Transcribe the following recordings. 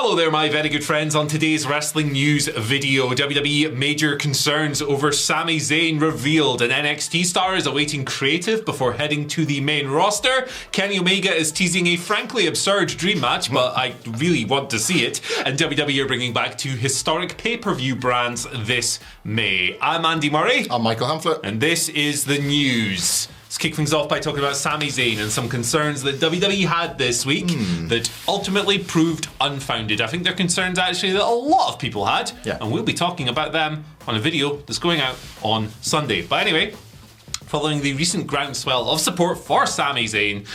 Hello there, my very good friends. On today's wrestling news video, WWE major concerns over Sami Zayn revealed. An NXT star is awaiting creative before heading to the main roster. Kenny Omega is teasing a frankly absurd dream match, but I really want to see it. And WWE are bringing back two historic pay-per-view brands this May. I'm Andy Murray. I'm Michael Hamflett. And this is the news. Let's kick things off by talking about Sami Zayn and some concerns that WWE had this week that ultimately proved unfounded. I think they're concerns actually that a lot of people had, and we'll be talking about them on a video that's going out on Sunday. But anyway, following the recent groundswell of support for Sami Zayn,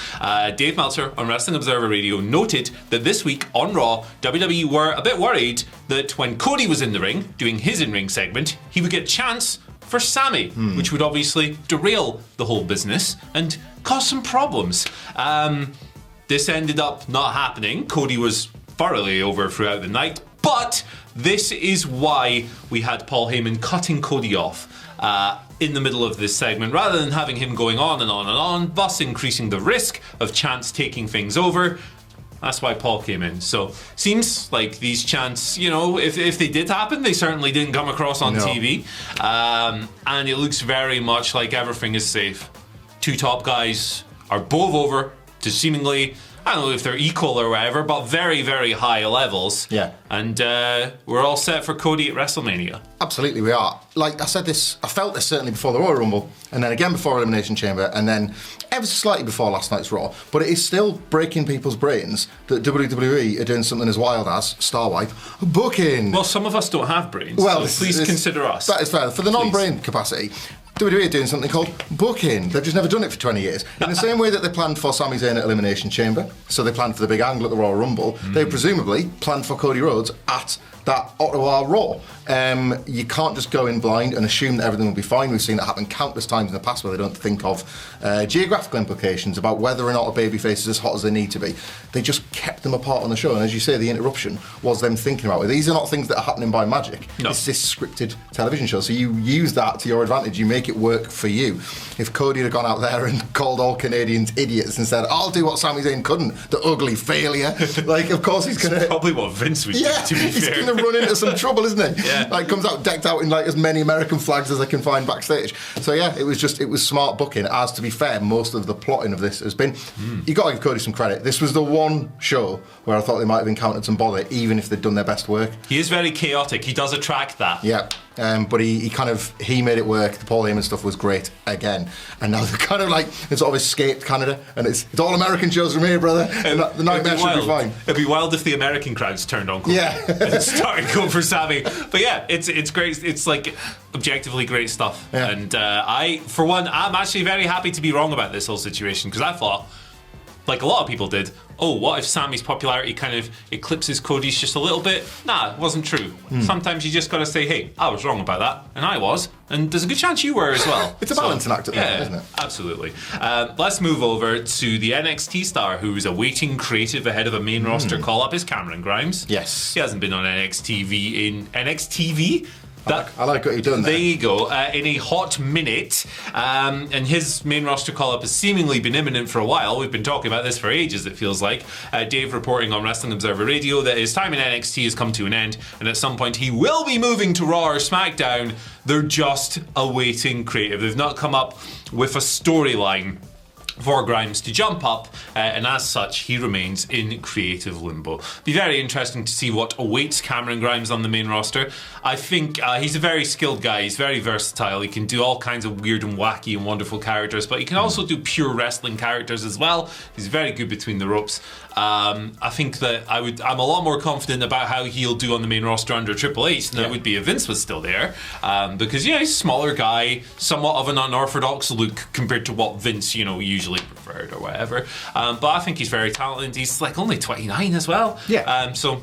Dave Meltzer on Wrestling Observer Radio noted that this week on Raw, WWE were a bit worried that when Cody was in the ring, doing his in-ring segment, he would get a chance for Sami, which would obviously derail the whole business and cause some problems. This ended up not happening. Cody was thoroughly over throughout the night, but this is why we had Paul Heyman cutting Cody off in the middle of this segment, rather than having him going on and on and on, thus increasing the risk of chants taking things over. That's why Paul came in. So, seems like these chants, you know, if they did happen, they certainly didn't come across on TV. And it looks very much like everything is safe. Two top guys are both over to seemingly, I don't know if they're equal or whatever, but very, very high levels. Yeah. And we're all set for Cody at WrestleMania. Absolutely, we are. Like I said this, I felt this certainly before the Royal Rumble, and then again before Elimination Chamber, and then ever so slightly before last night's Raw. But it is still breaking people's brains that WWE are doing something as wild as, star wipe, booking. Well, some of us don't have brains, well, so please consider us. That is fair. For the non-brain capacity, WWE are doing something called booking. They've just never done it for 20 years. In the same way that they planned for Sami Zayn at Elimination Chamber, so they planned for the big angle at the Royal Rumble, they presumably planned for Cody Rhodes at that Ottawa Raw. You can't just go in blind and assume that everything will be fine. We've seen that happen countless times in the past where they don't think of geographical implications about whether or not a babyface is as hot as they need to be. They just kept them apart on the show, and as you say, the interruption was them thinking about it. These are not things that are happening by magic. No. It's this scripted television show, so you use that to your advantage. You make it work for you. If Cody had gone out there and called all Canadians idiots and said, I'll do what Sami Zayn couldn't, the ugly failure, like, of course he's going to... probably what Vince would do, to be he's fair. He's going to run into some trouble, isn't he? Yeah. Like, comes out decked out in like as many American flags as I can find backstage. So yeah, it was smart booking, as to be fair, most of the plotting of this has been. You got to give Cody some credit. This was the one show where I thought they might have encountered some bother, even if they'd done their best work. He is very chaotic. He does attract that. Yeah. But he made it work. The Paul Heyman stuff was great again, and now they're kind of like it's sort of escaped Canada, and it's all American shows from here, brother. The nightmare should be fine. It'd be wild if the American crowds turned on Cody and started going for Sami. But yeah, it's great. It's like objectively great stuff. Yeah. And I, for one, I'm actually very happy to be wrong about this whole situation, because I thought, like a lot of people did, oh, what if Sami's popularity kind of eclipses Cody's just a little bit? Nah, it wasn't true. Sometimes you just got to say, hey, I was wrong about that, and I was, and there's a good chance you were as well. It's a balancing act at the end, isn't it? Absolutely. Let's move over to the NXT star who's awaiting creative ahead of a main roster call-up is Cameron Grimes. Yes. He hasn't been on NXTV in... NXTV? I like what you're doing there. There you go. In a hot minute. And his main roster call-up has seemingly been imminent for a while. We've been talking about this for ages, it feels like. Dave reporting on Wrestling Observer Radio that his time in NXT has come to an end, and at some point he will be moving to Raw or SmackDown. They're just awaiting creative. They've not come up with a storyline for Grimes to jump up, and as such he remains in creative limbo. Be very interesting to see what awaits Cameron Grimes on the main roster. I think he's a very skilled guy. He's very versatile. He can do all kinds of weird and wacky and wonderful characters, but he can also do pure wrestling characters as well. He's very good between the ropes. I think that I'm a lot more confident about how he'll do on the main roster under Triple H than I would be if Vince was still there, because he's a smaller guy, somewhat of an unorthodox look compared to what Vince usually preferred or whatever, but I think he's very talented. He's like only 29 as well. So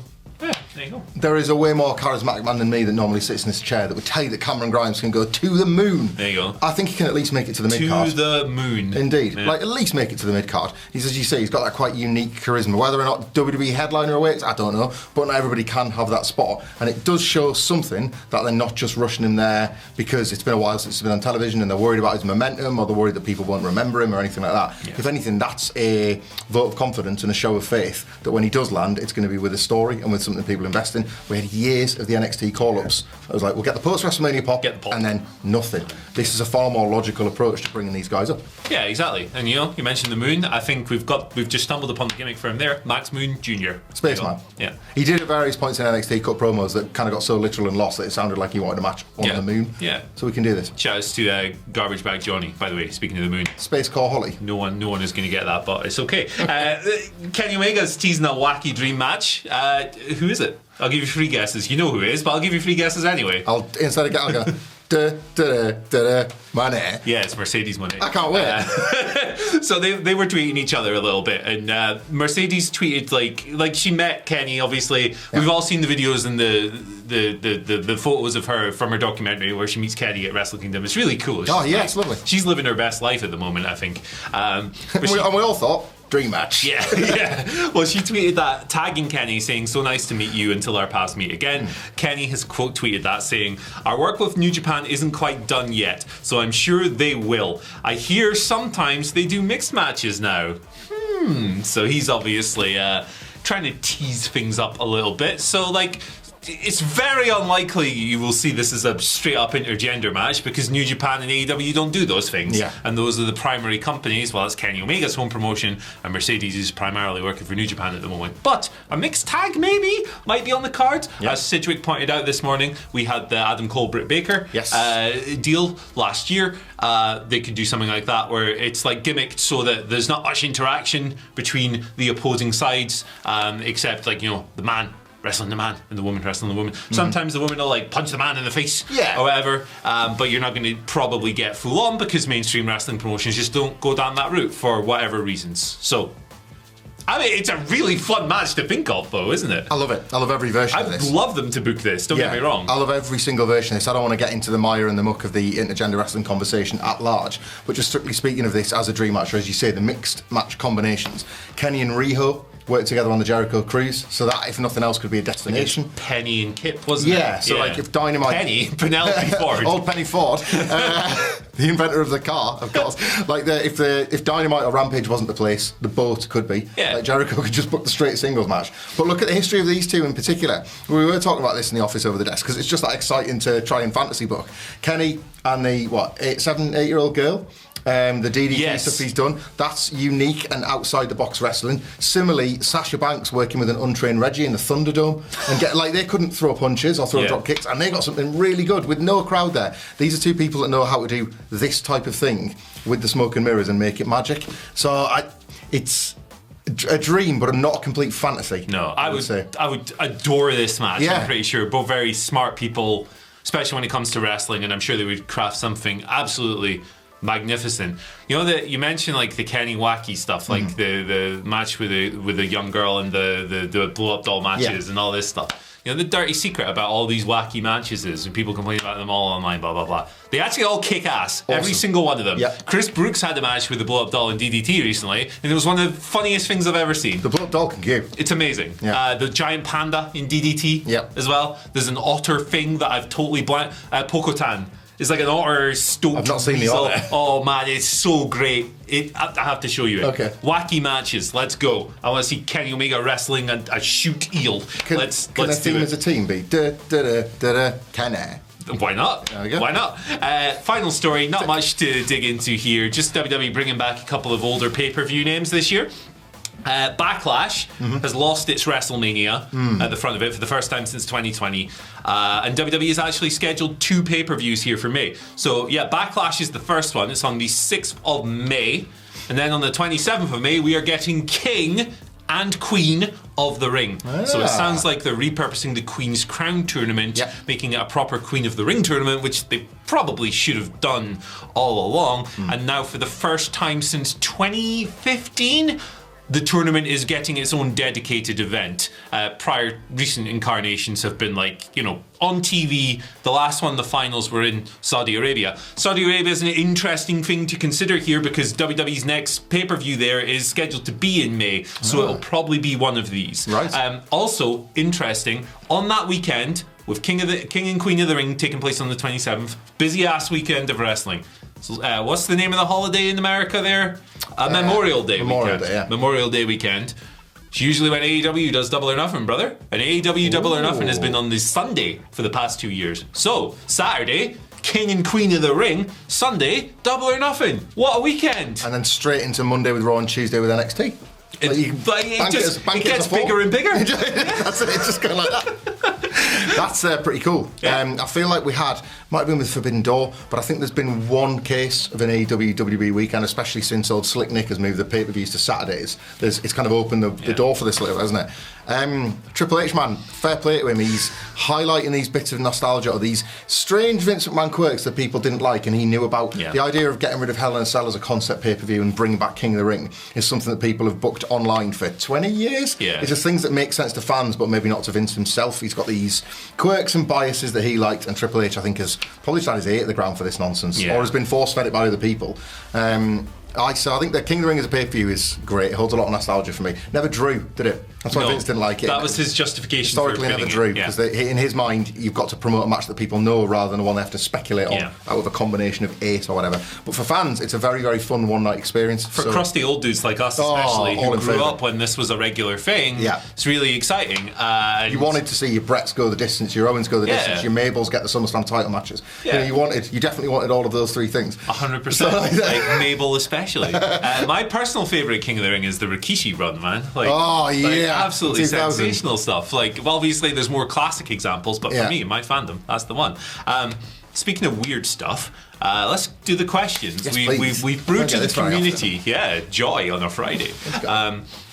There you go. There is a way more charismatic man than me that normally sits in this chair that would tell you that Cameron Grimes can go to the moon. There you go. I think he can at least make it to the mid-card. To the moon. Indeed. Yeah. Like, at least make it to the mid-card. He's, as you say, he's got that quite unique charisma. Whether or not WWE headliner awaits, I don't know. But not everybody can have that spot. And it does show something that they're not just rushing him there because it's been a while since he's been on television and they're worried about his momentum or they're worried that people won't remember him or anything like that. Yeah. If anything, that's a vote of confidence and a show of faith that when he does land, it's going to be with a story and with something people invest in. We had years of the NXT call-ups. I was like, we'll get the post-WrestleMania pop, and then nothing. This is a far more logical approach to bringing these guys up. Yeah, exactly. And you mentioned the moon. I think we've just stumbled upon the gimmick for him there. Max Moon Jr. Spaceman. Yeah. He did at various points in NXT cut promos that kind of got so literal and lost that it sounded like he wanted a match on the moon. Yeah. So we can do this. Shoutouts to Garbage Bag Johnny, by the way, speaking of the moon. Space Core Holly. No one is going to get that, but it's okay. Kenny Omega's teasing a wacky dream match. Who is it? I'll give you 3 guesses. You know who it is, but I'll give you 3 guesses anyway. I'll go Moné. Yeah, it's Mercedes Moné. I can't wait. So they were tweeting each other a little bit, and Mercedes tweeted like she met Kenny. Obviously, we've all seen the videos and the photos of her from her documentary where she meets Kenny at Wrestle Kingdom. It's really cool. It's lovely. She's living her best life at the moment, I think. And we all thought, dream match. Yeah. Well, she tweeted that, tagging Kenny, saying, "So nice to meet you until our paths meet again." Kenny has quote tweeted that, saying, "Our work with New Japan isn't quite done yet, so I'm sure they will. I hear sometimes they do mixed matches now." So he's obviously trying to tease things up a little bit. So, like, it's very unlikely you will see this as a straight up intergender match because New Japan and AEW don't do those things. Yeah. And those are the primary companies. Well, it's Kenny Omega's home promotion, and Mercedes is primarily working for New Japan at the moment. But a mixed tag maybe might be on the card. As Sidgwick pointed out this morning, we had the Adam Cole Britt Baker deal last year. They could do something like that where it's like gimmicked so that there's not much interaction between the opposing sides, except like, the man wrestling the man and the woman wrestling the woman. Sometimes the woman will like punch the man in the face or whatever, but you're not going to probably get full on because mainstream wrestling promotions just don't go down that route for whatever reasons. So, I mean, it's a really fun match to think of, though, isn't it? I love it. I love every version of this. I'd love them to book this, don't get me wrong. I love every single version of this. I don't want to get into the mire and the muck of the intergender wrestling conversation at large, but just strictly speaking of this as a dream match, or as you say, the mixed match combinations. Kenny and Riho worked together on the Jericho Cruise, so that, if nothing else, could be a destination. Penny and Kip, wasn't it? Yeah, so like if Dynamite... Penelope Ford. Old Penny Ford, the inventor of the car, of course. Like if Dynamite or Rampage wasn't the place, the boat could be. Yeah. Like Jericho could just book the straight singles match. But look at the history of these two in particular. We were talking about this in the office over the desk because it's just that exciting to try and fantasy book. Kenny and the 8-year-old girl. The DDT stuff he's done, that's unique and outside the box wrestling. Similarly, Sasha Banks working with an untrained Reggie in the Thunderdome and they couldn't throw punches or throw drop kicks, and they got something really good with no crowd there. These are two people that know how to do this type of thing with the smoke and mirrors and make it magic. So it's a dream, but not a complete fantasy. No, I would adore this match. Yeah. I'm pretty sure both very smart people, especially when it comes to wrestling, and I'm sure they would craft something absolutely magnificent. That you mentioned like the Kenny wacky stuff, like the match with a young girl and the blow up doll matches and all this stuff. The dirty secret about all these wacky matches is, and people complain about them all online, blah blah blah, they actually all kick ass. Awesome. Every single one of them. Yep. Chris Brooks had a match with the blow up doll in DDT recently, and it was one of the funniest things I've ever seen. The blow up doll can go. It's amazing. Yeah. The giant panda in DDT as well. There's an otter thing that I've totally blanked. Pokotan. It's like an otter stoked. I've not seen the otter. Oh man, it's so great. I have to show you it. Okay. Wacky matches. Let's go. I want to see Kenny Omega wrestling a shoot eel. Let's do it. Can as a team be? Kenny. Why not? There we go. Why not? Final story. Not much to dig into here. Just WWE bringing back a couple of older pay-per-view names this year. Backlash has lost its WrestleMania at the front of it for the first time since 2020, and WWE has actually scheduled 2 pay-per-views here for May. So yeah, Backlash is the first one. It's on the 6th of May, and then on the 27th of May we are getting King and Queen of the Ring. So it sounds like they're repurposing the Queen's Crown tournament, making it a proper Queen of the Ring tournament, which they probably should have done all along. And now for the first time since 2015, the tournament is getting its own dedicated event. Prior recent incarnations have been on TV. The last one, the finals, were in Saudi Arabia. Saudi Arabia is an interesting thing to consider here because WWE's next pay-per-view there is scheduled to be in May, so it'll probably be one of these. Right. Also interesting, on that weekend, with King and Queen of the Ring taking place on the 27th, busy ass weekend of wrestling. So, what's the name of the holiday in America there? Memorial Day weekend. Memorial Day weekend. It's usually when AEW does Double or Nothing, brother. And AEW Double or Nothing has been on this Sunday for the past 2 years. So, Saturday, King and Queen of the Ring. Sunday, Double or Nothing. What a weekend. And then straight into Monday with Raw and Tuesday with NXT. It gets bigger and bigger. That's it, it's just going like that. That's pretty cool. Yeah. I feel like might have been with Forbidden Door, but I think there's been one case of an AEW WWE weekend, especially since old Slick Nick has moved the pay-per-views to Saturdays. It's kind of opened the door for this little, hasn't it? Triple H, man, fair play to him. He's highlighting these bits of nostalgia or these strange Vince McMahon quirks that people didn't like, and he knew about. The idea of getting rid of Hell in a Cell as a concept pay-per-view and bringing back King of the Ring is something that people have booked online for 20 years. It's just things that make sense to fans, but maybe not to Vince himself. He's got these quirks and biases that he liked, and Triple H, I think, has probably tried his ear at the ground for this nonsense, or has been force-fed it by other people. I think that King of the Ring as a pay-per-view is great. It holds a lot of nostalgia for me. Never drew, did it? That's why Vince didn't like it. That was his justification. Historically, never drew, because in his mind, you've got to promote a match that people know rather than one they have to speculate on out of a combination of 8 or whatever. But for fans, it's a very, very fun one-night experience. For crusty old dudes like us, especially, who grew up when this was a regular thing, it's really exciting. You wanted to see your Bretts go the distance, your Owens go the distance, your Mabels get the SummerSlam title matches. You definitely wanted all of those 3 things. 100%. Like Mabel especially. My personal favourite King of the Ring is the Rikishi run, man. Absolutely sensational stuff. Obviously there's more classic examples, but for me, in my fandom, that's the one. Speaking of weird stuff, let's do the questions. We've brewed to the community. Joy on a Friday.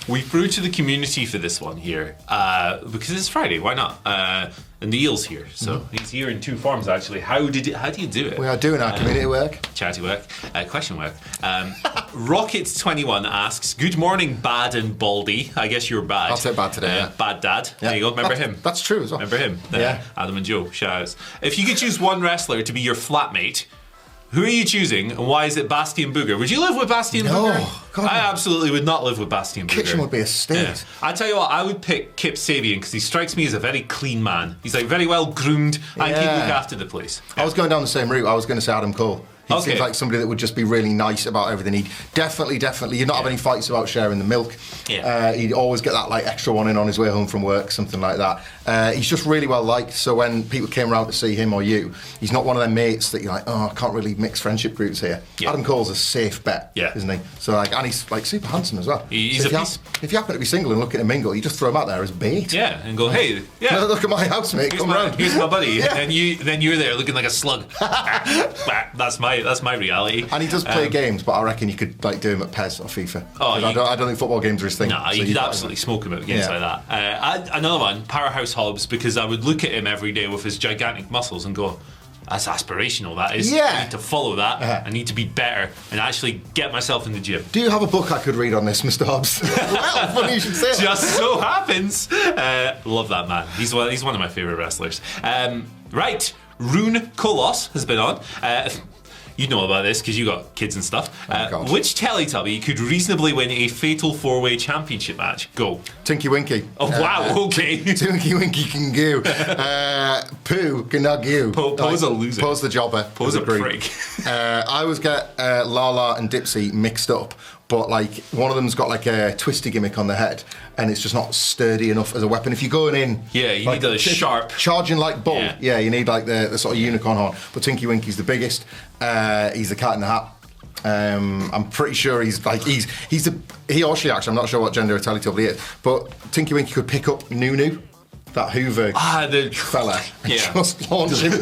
We've brewed to the community for this one here because it's Friday. Why not? And the Eel's here, so he's here in 2 forms actually. How do you do it? We are doing our community work, charity work, question work. Rockets21 asks, "Good morning, Bad and Baldy." I guess you're bad. I'll say bad today. Bad Dad. There you go. Remember him? That's true as well. Remember him? Adam and Joe. Shout outs. If you could choose one wrestler to be your flatmate, who are you choosing, and why is it Bastian Booger? Would you live with Bastian Booger? God, I absolutely would not live with Bastian Booger. Kitchen would be a state. I tell you what, I would pick Kip Sabian because he strikes me as a very clean man. He's very well groomed and he'd look after the place. I was going down the same route. I was going to say Adam Cole. He seems like somebody that would just be really nice about everything. He'd definitely, you'd not have any fights about sharing the milk. He'd always get that extra one in on his way home from work, something like that. He's just really well liked, so when people came around to see him or you, he's not one of them mates that you're like, I can't really mix friendship groups here. Adam Cole's a safe bet, isn't he? So and he's super handsome as well. He's if you happen to be single and looking to mingle, you just throw him out there as bait. And go, hey, look at my housemate, come round. Here's my buddy. And then you're there looking like a slug. That's my reality. And he does play games, but I reckon you could do him at PES or FIFA. I don't think football games are his thing. No, you could absolutely smoke him at games like that. Another one, Powerhouse Hobbs, because I would look at him every day with his gigantic muscles and go, that's aspirational, that is. I need to follow that. I need to be better and actually get myself in the gym. Do you have a book I could read on this, Mr. Hobbs? Well, funny you should say that. Just so happens. Love that man. He's one of my favourite wrestlers. Right, Rune Kolos has been on. You know about this because you got kids and stuff. Which Teletubby could reasonably win a fatal 4-way championship match? Go. Tinky Winky. Oh, wow, okay. Tinky Winky can go. Pooh can not go. Poe's a loser. Poe's the jobber. Poe's a prick. I always get Lala and Dipsy mixed up, but one of them's got a twisty gimmick on the head, and it's just not sturdy enough as a weapon. If you're going in, you need a sharp charging like bull. You need the sort of unicorn horn. But Tinky Winky's the biggest. He's the cat in the hat. I'm pretty sure he's he or she actually. I'm not sure what gender a Teletubby is, but Tinky Winky could pick up Nunu. That Hoover fella, and just launch him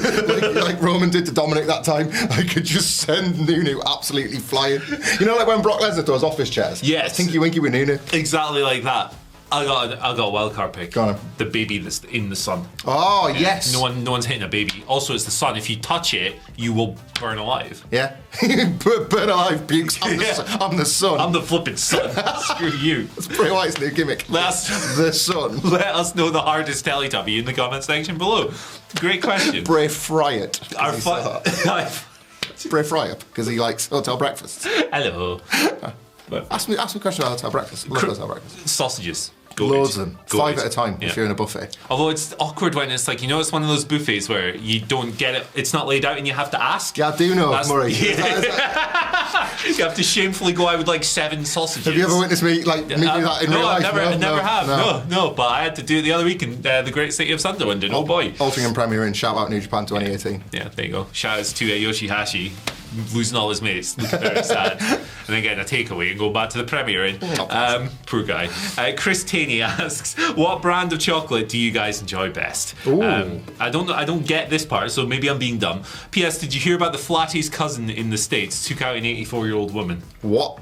like Roman did to Dominic that time. I could just send Nunu absolutely flying. You know, like when Brock Lesnar throws office chairs? Yes. Tinky Winky with Nunu. Exactly like that. I got a wild card pick. Go on. The baby that's in the sun. Oh, yes. No one's hitting a baby. Also, it's the sun. If you touch it, you will burn alive. Yeah. Burn alive pukes. I'm the sun. I'm the flipping sun. Screw you. That's Bray Wyatt's new gimmick. The sun. Let us know the hardest Teletubby in the comment section below. Great question. Bray Fryett. Bray Fryett, because he likes hotel breakfasts. Hello. Ask me a question about hotel breakfast. Love hotel breakfast. Sausages. Loads of them. 5 at a time if you're in a buffet. Although it's awkward when it's like, it's one of those buffets where you don't get it, it's not laid out and you have to ask. Yeah, I do know, Murray. You have to shamefully go out with like 7 sausages. Have you ever witnessed me do that in real life? No, I never have. No, but I had to do it the other week in the great city of Sunderland, and oh boy. Altrincham Premier Inn, shout out New Japan 2018. Yeah, there you go. Shout outs to Yoshihashi losing all his mates, looking very sad, and then getting a takeaway and going back to the Premier Inn. Poor guy. Chris Taney asks, what brand of chocolate do you guys enjoy best? I don't get this part, so maybe I'm being dumb. P.S. Did you hear about the Flatty's cousin in the States took out an 84-year-old woman? What?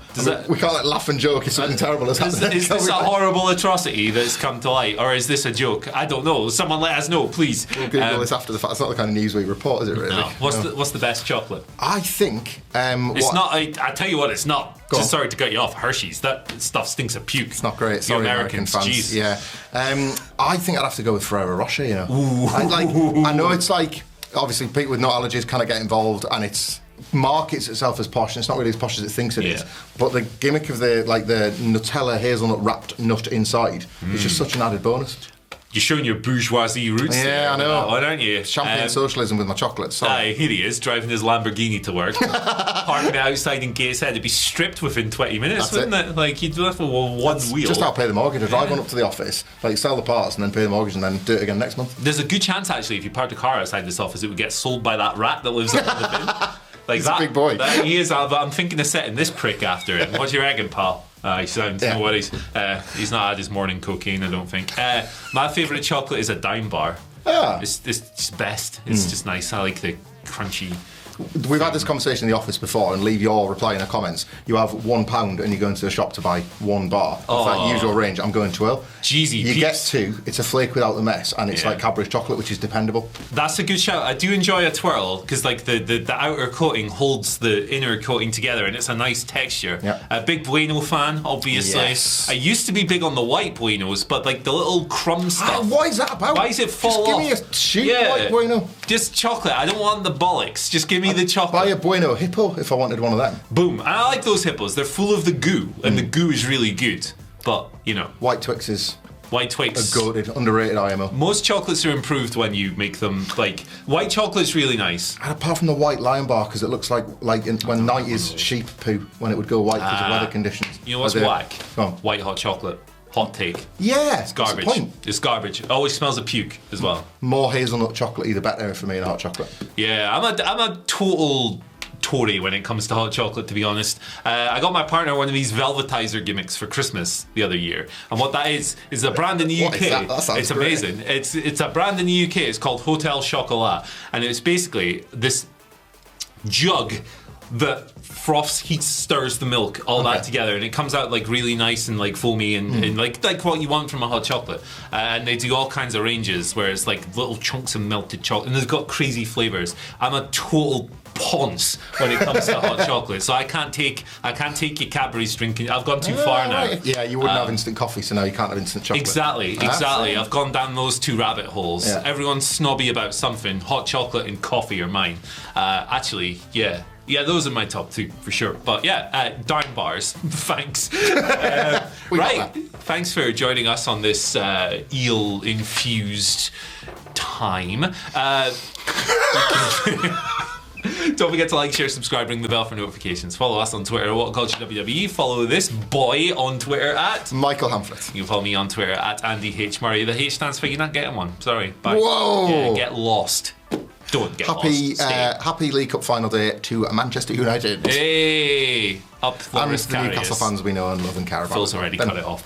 We can't laugh and joke if something terrible has happened. Is this a horrible atrocity that's come to light, or is this a joke? I don't know. Someone let us know, please. We'll Google this after the fact. It's not the kind of news we report, is it, really? No. What's the best chocolate? I think... it's not... I tell you what, it's not. Just sorry to cut you off. Hershey's. That stuff stinks of puke. It's not great. Sorry, American fans. Jeez. Yeah. I think I'd have to go with Ferrero Rocher, I know it's like... Obviously, people with nut allergies kind of get involved, and it's... markets itself as posh, and it's not really as posh as it thinks it is. But the gimmick of the Nutella hazelnut wrapped nut inside is just such an added bonus. You're showing your bourgeoisie roots there. I know. Why don't you? Champagne socialism with my chocolates. Here he is, driving his Lamborghini to work, parking it outside in Gateshead. It'd be stripped within 20 minutes, wouldn't it? Like, you'd left with one wheel. Just how I pay the mortgage. I drive one up to the office, sell the parts, and then pay the mortgage, and then do it again next month. There's a good chance, actually, if you parked a car outside this office, it would get sold by that rat that lives up in the bin. He's a big boy. He is, but I'm thinking of setting this prick after him. What do you reckon, pal? He sounds, no worries. He's not had his morning cocaine, I don't think. My favourite chocolate is a Dime Bar. It's just best. It's just nice. I like the crunchy... We've had this conversation in the office before, and leave your reply in the comments. You have £1 and you go into the shop to buy 1 bar. Of that usual range, I'm going 12. Jeezy You get 2, it's a flake without the mess, and it's like Cadbury's chocolate, which is dependable. That's a good shout. I do enjoy a twirl, because like the outer coating holds the inner coating together, and it's a nice texture. A big Bueno fan, obviously. Yes. I used to be big on the white Buenos, but like the little crumb stuff. What is that about? Why does it fall off? Just give me a cheap white Bueno. Just chocolate. I don't want the bollocks. Just give me the chocolate. Buy a Bueno Hippo if I wanted one of them. Boom. And I like those hippos. They're full of the goo, and the goo is really good. But, White Twixes. White Twix. A goated, underrated IMO. Most chocolates are improved when you make them, white chocolate's really nice. And apart from the white Lion Bar, because it looks like when 90s sheep poo, when it would go white because of weather conditions. You know what's whack? White hot chocolate. Hot take. Yeah. It's garbage. It's garbage. It always smells of puke as well. More hazelnut chocolate, the better for me in hot chocolate. Yeah, I'm a total Tory when it comes to hot chocolate, to be honest. I got my partner one of these velvetizer gimmicks for Christmas the other year, and what that is a brand in the UK. What is that? That sounds it's amazing. Great. It's a brand in the UK. It's called Hotel Chocolat, and it's basically this jug that froths, heats, stirs the milk, all that together, and it comes out like really nice and like foamy and like what you want from a hot chocolate. And they do all kinds of ranges where it's like little chunks of melted chocolate, and they've got crazy flavors. I'm a total ponce when it comes to hot chocolate, so I can't take your Cadbury's drinking. I've gone too far now. Yeah, you wouldn't have instant coffee, so now you can't have instant chocolate. Exactly. I've gone down those 2 rabbit holes. Everyone's snobby about something. Hot chocolate and coffee are mine. Actually, yeah, those are my top 2 for sure. But Dime Bars. Thanks. Right. Thanks for joining us on this eel-infused time. Don't forget to like, share, subscribe, ring the bell for notifications. Follow us on Twitter at WhatCulture WWE. Follow this boy on Twitter at Michael Hamflet. You can follow me on Twitter at Andy H. Murray. The H stands for you're not getting one. Sorry. Bye. Whoa. Yeah, get lost. Don't get lost. Happy League Cup final day to Manchester United. Hey! Up Forest and the Newcastle fans we know and love and care about. Phil's already cut it off.